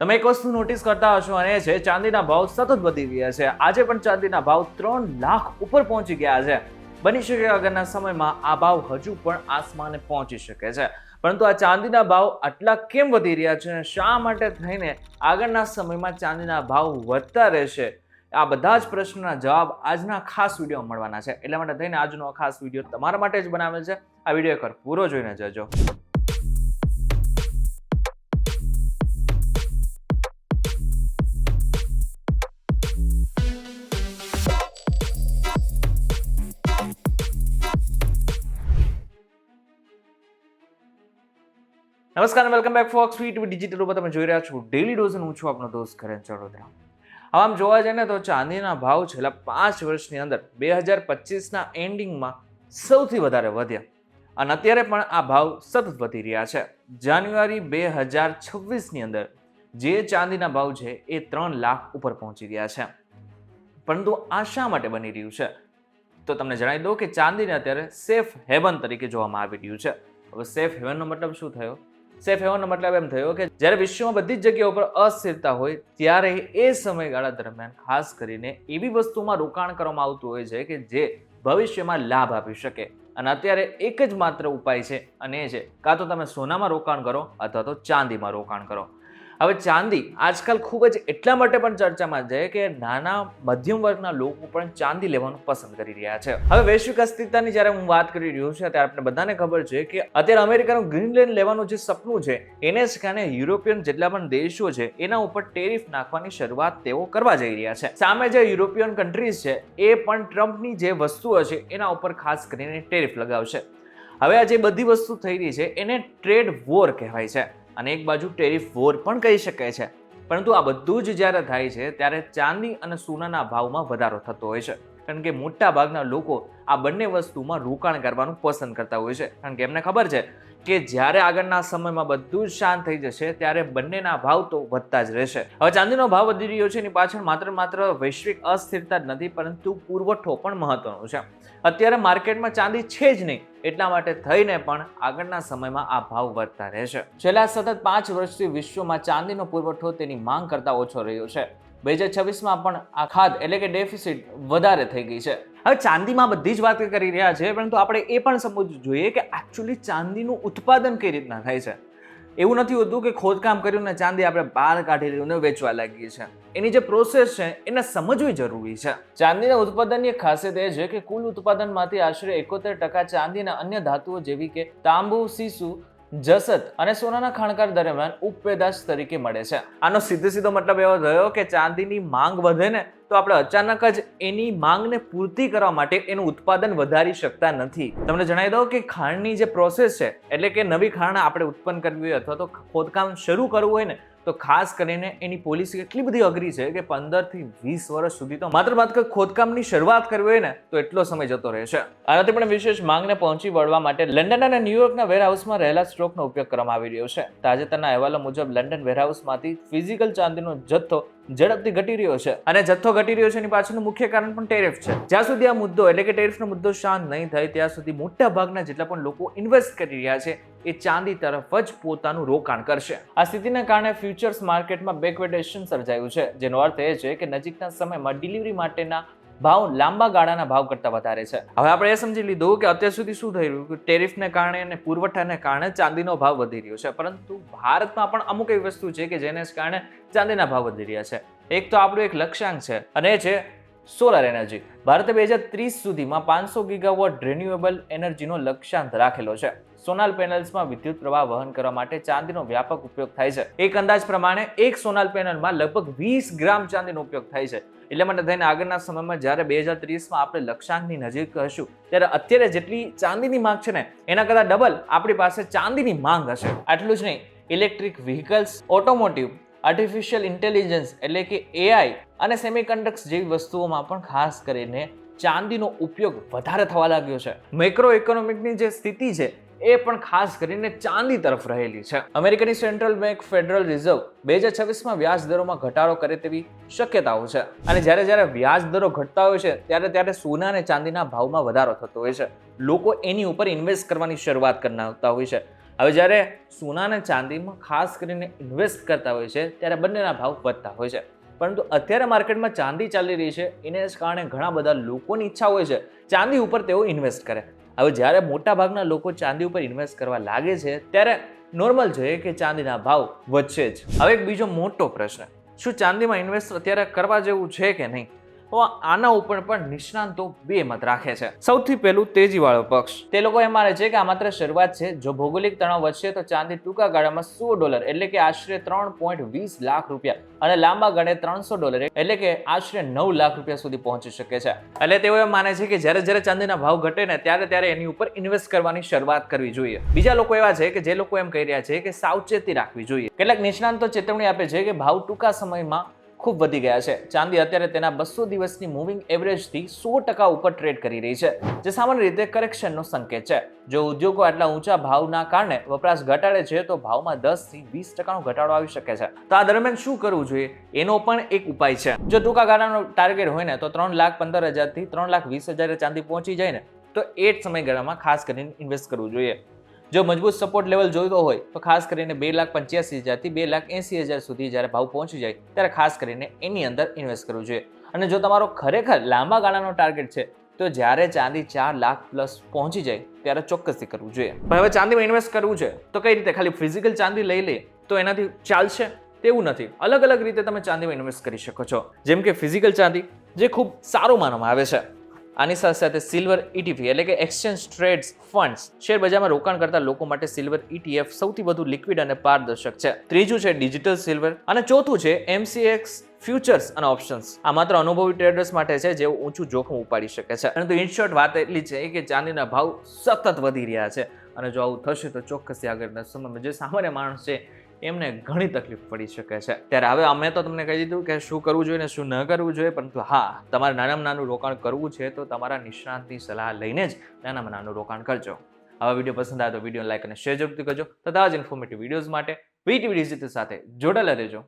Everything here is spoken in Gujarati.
તમે એક વસ્તુ નોટિસ કરતા હશો અને એ છે ચાંદીના ભાવ સતત વધી રહ્યા છે. આજે પણ ચાંદીના ભાવ 3 લાખ ઉપર પહોંચી ગયા છે. બની શકે આગળના સમયમાં આ ભાવ હજુ પણ આસમાને પહોંચી શકે છે. પરંતુ આ ચાંદીના ભાવ આટલા કેમ વધી રહ્યા છે અને શા માટે થઈને આગળના સમયમાં ચાંદીના ભાવ વધતા રહેશે, આ બધા જ પ્રશ્નોના જવાબ આજના ખાસ વિડીયોમાં મળવાના છે. એટલા માટે થઈને આજનો આ ખાસ વિડીયો તમારા માટે જ બનાવેલ છે. આ વિડીયો એકવાર પૂરો જોઈને જજો. નમસ્કાર અને welcome back folks V TV digital ઉપર તમે જોઈ રહ્યા છો ડેલી ડોઝ અને હું છું આપનો દોસ્ત કરણ ચડોદરા. હવે આમ જોવા જઈએ ને તો ચાંદીના ભાવ છેલ્લા 5 વર્ષની અંદર 2025ના એન્ડિંગમાં સૌથી વધારે વધ્યા અને અત્યારે પણ આ ભાવ સતત વધી રહ્યા છે. જાન્યુઆરી 2026ની અંદર જે ચાંદીના ભાવ છે એ 3 લાખ ઉપર પહોંચી ગયા છે. પરંતુ આ શા માટે બની રહ્યું છે તો તમને જણાવી દઉં કે ચાંદીને અત્યારે સેફ હેવન તરીકે જોવામાં આવી રહ્યું છે. હવે સેફ હેવનનો મતલબ શું થયો? સેફ હેવનનો મતલબ એમ થયો કે જ્યારે વિશ્વમાં બધી જ જગ્યાઓ પર અસ્થિરતા હોય ત્યારે એ સમયગાળા દરમિયાન ખાસ કરીને એવી વસ્તુમાં રોકાણ કરવામાં આવતું હોય છે કે જે ભવિષ્યમાં લાભ આપી શકે. અને અત્યારે એક જ માત્ર ઉપાય છે અને એ છે કાં તો તમે સોનામાં રોકાણ કરો અથવા તો ચાંદીમાં રોકાણ કરો. હવે ચાંદી આજકાલ ખૂબ જ એટલા માટે પણ ચર્ચામાં છે કે નાના મધ્યમ વર્ગના લોકો પણ ચાંદી લેવાનું પસંદ કરી રહ્યા છે. હવે વૈશ્વિક અસ્થિરતાની જ્યારે હું વાત કરી રહ્યો છું ત્યારે આપણે બધાને ખબર છે કે અત્યારે અમેરિકાનું ગ્રીનલેન્ડ લેવાનું જે સપનું છે એને જ કારણે યુરોપિયન જેટલા પણ દેશો છે એના ઉપર ટેરિફ નાખવાની શરૂઆત તેઓ કરવા જઈ રહ્યા છે. સામે જે યુરોપિયન કન્ટ્રીઝ છે એ પણ ટ્રમ્પની જે વસ્તુઓ છે એના ઉપર ખાસ કરીને ટેરિફ લગાવશે. હવે આ જે બધી વસ્તુ થઈ રહી છે એને ટ્રેડ વોર કહેવાય છે અને એક બાજુ ટેરિફ વોર પણ કહી શકાય છે. પરંતુ આ બધું જ જ્યારે થાય છે ત્યારે ચાંદી અને સોનાના ભાવમાં વધારો થતો હોય છે. કારણ કે મોટા ભાગના લોકો આ બંને વસ્તુમાં રોકાણ કરવાનું પસંદ કરતા હોય છે. કારણ કે એમને ખબર છે કે જ્યારે આગળના સમયમાં બધું જ શાંત થઈ જશે ત્યારે બંનેના ભાવ તો વધતા જ રહેશે. હવે ચાંદીનો ભાવ વધી રહ્યો છે એની પાછળ માત્ર વૈશ્વિક અસ્થિરતા જ નથી પરંતુ પુરવઠો પણ મહત્વનો છે. અત્યારે માર્કેટમાં ચાંદી છે જ નહીં એટલા માટે થઈને પણ આગળના સમયમાં આ ભાવ વધતા રહેશે. છેલ્લા સતત 5 વર્ષથી વિશ્વમાં ચાંદીનો પુરવઠો તેની માંગ કરતા ઓછો રહ્યો છે. 2026માં પણ આ ખાધ એટલે કે ડેફિસિટ વધારે થઈ ગઈ છે. હવે ચાંદીમાં બધી જ વાત કરી રહ્યા છે પરંતુ આપણે એ પણ સમજવું જોઈએ કે એકચ્યુઅલી ચાંદીનું ઉત્પાદન કઈ રીતના થાય છે. એવું નથી હોતું કે ખોદકામ કર્યું ને ચાંદી આપણે બહાર કાઢી લઈને વેચવા લાગીએ છીએ. એની જે પ્રોસેસ છે એને સમજવી જરૂરી છે. ચાંદીના ઉત્પાદનની એક ખાસિયત એ છે કે કુલ ઉત્પાદનમાંથી આશરે 71% ચાંદી અને અન્ય ધાતુઓ જેવી કે તાંબુ, સીસુ, જસત અને સોનાના ખાણકાર દરમિયાન ઉપપેદાશ તરીકે મળે છે. આનો સીધો મતલબ એવો થયો કે ચાંદીની માંગ વધે ને તો આપણે અચાનક જ એની માંગને પૂર્તિ કરવા માટે એનું ઉત્પાદન વધારી શકતા નથી. તમને જણાવી દઉં કે ખાણની જે પ્રોસેસ છે એટલે કે નવી ખાણ આપણે ઉત્પન્ન કરવી હોય અથવા તો ખોદકામ શરૂ કરવું હોય ને તો ખાસ કરીને એની પોલિસી એટલી બધી અઘરી છે કે 15 થી 20 વર્ષ સુધી તો માત્ર ખોદકામની શરૂઆત કરવી હોય ને તો એટલો સમય જતો રહેશે. આનાથી પણ વિશેષ માંગને પહોંચી વળવા માટે લંડન અને ન્યુયોર્કના વેરહાઉસમાં રહેલા સ્ટોકનો ઉપયોગ કરવામાં આવી રહ્યો છે. તાજેતરના અહેવાલો મુજબ લંડન વેરહાઉસમાંથી ફિઝિકલ ચાંદીનો જથ્થો ઝડપથી ઘટી રહ્યો છે અને જથ્થો ઘટી રહ્યો છે એની પાછળનું મુખ્ય કારણ પણ ટેરિફ છે. જ્યાં સુધી આ મુદ્દો એટલે કે ટેરિફનો મુદ્દો શાંત નહીં થાય ત્યાં સુધી મોટા ભાગના જેટલા પણ લોકો ઇન્વેસ્ટ કરી રહ્યા છે એ ચાંદી તરફ જ પોતાનું રોકાણ કરશે. આ સ્થિતિના કારણે ફ્યુચર્સ માર્કેટમાં બેકવેડેશન સર્જાયું છે જેનો અર્થ એ છે કે નજીકના સમયમાં ડિલિવરી માટેના ભાવ લાંબા ગાળાના ભાવ કરતા વધારે છે. હવે આપણે એ સમજી લીધું કે અત્યાર સુધી શું થઈ રહ્યું કે ટેરિફને કારણે અને પુરવઠાને કારણે ચાંદીનો ભાવ વધી રહ્યો છે. પરંતુ ભારતમાં પણ અમુક એવી વસ્તુ છે કે જેને કારણે ચાંદીના ભાવ વધી રહ્યા છે. એક તો આપણું એક લક્ષ્યાંક છે અને એ છે સોલાર એનર્જી. ભારતે 2030 સુધીમાં 500 ગીગાવોટ રિન્યુએબલ એનર્જીનો લક્ષ્યાંક રાખેલો છે. સોલાર પેનલ્સમાં વિદ્યુત પ્રવાહ વહન કરવા માટે ચાંદીનો વ્યાપક ઉપયોગ થાય છે. એક અંદાજ પ્રમાણે એક સોલાર પેનલમાં લગભગ 20 ગ્રામ ચાંદીનો ઉપયોગ થાય છે. એટલે માટે થઈને આગળના સમયમાં જ્યારે 2030માં આપણે લક્ષ્યાંકની નજીક હશું ત્યારે અત્યારે જેટલી ચાંદીની માંગ છે ને એના કરતાં ડબલ આપણી પાસે ચાંદીની માંગ હશે. આટલું જ નહીં, electric vehicles, automotive, artificial intelligence એટલે કે AI અને સેમિકન્ડક્ટર્સ જેવી વસ્તુઓમાં પણ ખાસ કરીને ચાંદીનો ઉપયોગ વધારે થવા લાગ્યો છે. મેક્રો ઇકોનોમિકની જે સ્થિતિ છે એ પણ ખાસ કરીને ચાંદી તરફ રહેલી છે. અમેરિકાની સેન્ટ્રલ બેંક ફેડરલ રિઝર્વ 2026માં વ્યાજ દરોમાં ઘટાડો કરે તેવી શક્યતાઓ છે અને જ્યારે વ્યાજ દરો ઘટતા હોય છે ત્યારે સોના અને ચાંદીના ભાવમાં વધારો થતો હોય છે. લોકો એની ઉપર ઇન્વેસ્ટ કરવાની શરૂઆત કરી નાખતા હોય છે. હવે જ્યારે સોના અને ચાંદીમાં ખાસ કરીને ઇન્વેસ્ટ કરતા હોય છે ત્યારે બંનેના ભાવ વધતા હોય છે, પરંતુ અત્યારે માર્કેટમાં ચાંદી ચાલી રહી છે, એને જ કારણે ઘણા બધા લોકોની ઈચ્છા હોય છે ચાંદી ઉપર તેઓ ઇન્વેસ્ટ કરે. હવે જ્યારે મોટા ભાગના લોકો ચાંદી ઉપર ઇન્વેસ્ટ કરવા લાગે છે ત્યારે નોર્મલ છે કે ચાંદીના ભાવ વધશે જ. હવે એક બીજો મોટો પ્રશ્ન, શું ચાંદીમાં ઇન્વેસ્ટ અત્યારે કરવા જેવું છે કે નહીં? તો આના ઉપર પણ નિષ્ણાંતો બે મત રાખે છે. સૌથી પહેલું તેજીવાળો પક્ષ, તે લોકો એમ માને છે કે આ માત્ર શરૂઆત છે. જો ભૌગોલિક તણાવ વધશે તો ચાંદી ટૂંકા ગાળામાં $100 એટલે કે આશરે 3.20 લાખ રૂપિયા અને લાંબા ગાળે $300 એટલે કે આશરે 9 લાખ રૂપિયા સુધી પહોંચી શકે છે. એટલે તેઓ એમ માને છે કે જ્યારે ચાંદીના ભાવ ઘટે ને ત્યારે એની ઉપર ઇન્વેસ્ટ કરવાની શરૂઆત કરવી જોઈએ. બીજા લોકો એવા છે કે જે લોકો એમ કહી રહ્યા છે કે સાવચેતી રાખવી જોઈએ. કેટલાક નિષ્ણાંતો ચેતવણી આપે છે કે ભાવ ટૂંકા સમયમાં ખૂબ વધી ગયા છે. ચાંદી અત્યારે તેના 200 દિવસની મૂવિંગ એવરેજથી 100% ઉપર ટ્રેડ કરી રહી છે, જે સામાન્ય રીતે કરેક્શનનો સંકેત છે. જો ઉદ્યોગો આટલા ઊંચા ભાવના કારણે વપરાશ ઘટાડે છે તો ભાવમાં 10 થી 20% ઘટાડો આવી શકે છે. તો આ દરમિયાન શું કરવું જોઈએ એનો પણ એક ઉપાય છે. જો ટૂંકા ગાળાનો ટાર્ગેટ હોય ને તો 3,15,000 થી 3,20,000 ચાંદી પહોંચી જાય ને તો એ જ સમયગાળામાં ખાસ કરીને ઇન્વેસ્ટ કરવું જોઈએ. જો મજબૂત સપોર્ટ લેવલ જોઈતો હોય તો ખાસ કરીને 2,85,000 થી 2,80,000 સુધી જ્યારે ભાવ પહોંચી જાય ત્યારે ખાસ કરીને એની અંદર ઇન્વેસ્ટ કરવું જોઈએ. અને જો તમારો ખરેખર લાંબા ગાળાનો ટાર્ગેટ છે તો જ્યારે ચાંદી 4 લાખ પ્લસ પહોંચી જાય ત્યારે ચોક્કસથી કરવું જોઈએ. પણ હવે ચાંદીમાં ઇન્વેસ્ટ કરવું છે તો કઈ રીતે? ખાલી ફિઝિકલ ચાંદી લઈ લે તો એનાથી ચાલશે તેવું નથી. અલગ અલગ રીતે તમે ચાંદીમાં ઇન્વેસ્ટ કરી શકો છો. જેમ કે ફિઝિકલ ચાંદી, જે ખૂબ સારું માનવામાં આવે છે. આની સાથે સાથે સિલ્વર ETF એટલે કે એક્સચેન્જ ટ્રેડ્સ ફંડ્સ, શેર બજારમાં રોકાણ કરતા લોકો માટે સિલ્વર ETF સૌથી વધુ લિક્વિડ અને પારદર્શક છે. ત્રીજું છે ડિજિટલ સિલ્વર અને ચોથું છે MCX ફ્યુચર્સ અને ઓપ્શન્સ. આ માત્ર અનુભવી ટ્રેડર્સ માટે છે જેઓ ઊંચું જોખમ ઉપાડી શકે છે. પરંતુ ઇન શોર્ટ વાત એટલી છે કે ચાંદીના ભાવ સતત વધી રહ્યા છે અને જો આવું થશે તો ચોક્કસથી આગળના સમયમાં જે સામાન્ય માણસ છે એમને ઘણી તકલીફ પડી શકે છે. ત્યારે હવે અમે તો તમને કહી દીધું કે શું કરવું જોઈએ ને શું ન કરવું જોઈએ, પરંતુ હા, તમારે નાનામાં નાનું રોકાણ કરવું છે તો તમારા નિષ્ણાતની સલાહ લઈને જ નાનામાં નાનું રોકાણ કરજો. આવા વિડીયો પસંદ આવે તો વિડીયો લાઈક અને શેર જરૂરથી કરજો. તથા જ ઇન્ફોર્મેટિવ વિડીયોઝ માટે VTV ડિજિટલ સાથે જોડાયેલા રહેજો.